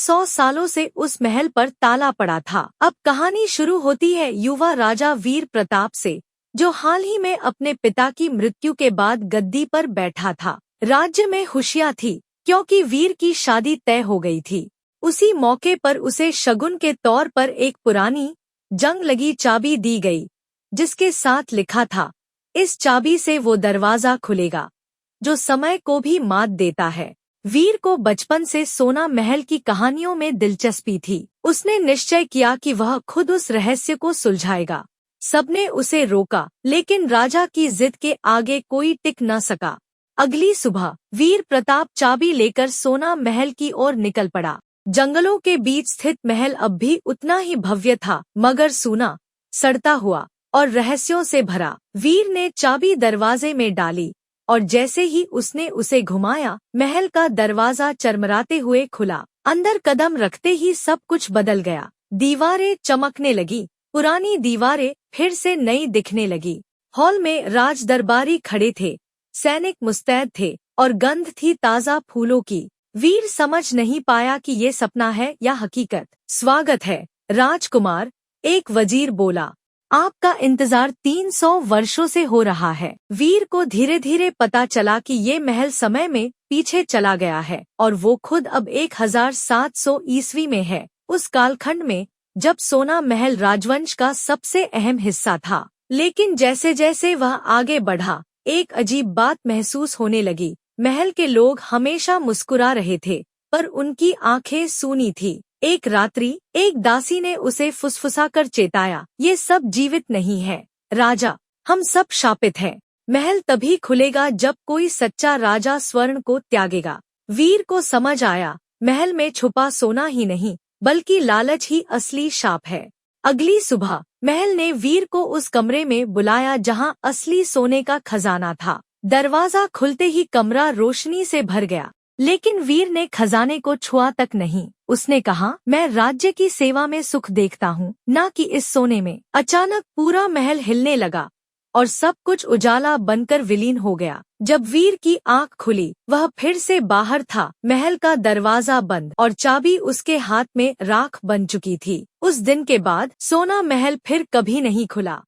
300 सालों से उस महल पर ताला पड़ा था। अब कहानी शुरू होती है युवा राजा वीर प्रताप से, जो हाल ही में अपने पिता की मृत्यु के बाद गद्दी पर बैठा था। राज्य में खुशियां थी क्योंकि वीर की शादी तय हो गई थी। उसी मौके पर उसे शगुन के तौर पर एक पुरानी जंग लगी चाबी दी गई, जिसके साथ लिखा था, इस चाबी से वो दरवाजा खुलेगा जो समय को भी मात देता है। वीर को बचपन से सोना महल की कहानियों में दिलचस्पी थी। उसने निश्चय किया कि वह खुद उस रहस्य को सुलझाएगा। सबने उसे रोका, लेकिन राजा की जिद के आगे कोई टिक न सका। अगली सुबह वीर प्रताप चाबी लेकर सोना महल की ओर निकल पड़ा। जंगलों के बीच स्थित महल अब भी उतना ही भव्य था, मगर सूना, सड़ता हुआ और रहस्यों से भरा। वीर ने चाबी दरवाजे में डाली और जैसे ही उसने उसे घुमाया, महल का दरवाजा चरमराते हुए खुला। अंदर कदम रखते ही सब कुछ बदल गया। दीवारें चमकने लगी, पुरानी दीवारें फिर से नई दिखने लगी। हॉल में राज दरबारी खड़े थे, सैनिक मुस्तैद थे और गंध थी ताजा फूलों की। वीर समझ नहीं पाया कि ये सपना है या हकीकत। स्वागत है राजकुमार, एक वजीर बोला। आपका इंतजार 300 वर्षों से हो रहा है। वीर को धीरे धीरे पता चला कि ये महल समय में पीछे चला गया है और वो खुद अब 1700 ईस्वी में है, उस कालखंड में जब सोना महल राजवंश का सबसे अहम हिस्सा था। लेकिन जैसे जैसे वह आगे बढ़ा, एक अजीब बात महसूस होने लगी। महल के लोग हमेशा मुस्कुरा रहे थे, पर उनकी आंखें सूनी थी। एक रात्रि एक दासी ने उसे फुसफुसाकर चेताया, ये सब जीवित नहीं है राजा, हम सब शापित हैं। महल तभी खुलेगा जब कोई सच्चा राजा स्वर्ण को त्यागेगा। वीर को समझ आया, महल में छुपा सोना ही नहीं, बल्कि लालच ही असली शाप है। अगली सुबह महल ने वीर को उस कमरे में बुलाया जहां असली सोने का खजाना था। दरवाजा खुलते ही कमरा रोशनी से भर गया, लेकिन वीर ने खजाने को छुआ तक नहीं। उसने कहा, मैं राज्य की सेवा में सुख देखता हूँ, न कि इस सोने में। अचानक पूरा महल हिलने लगा और सब कुछ उजाला बनकर विलीन हो गया। जब वीर की आंख खुली, वह फिर से बाहर था, महल का दरवाजा बंद और चाबी उसके हाथ में राख बन चुकी थी। उस दिन के बाद सोना महल फिर कभी नहीं खुला।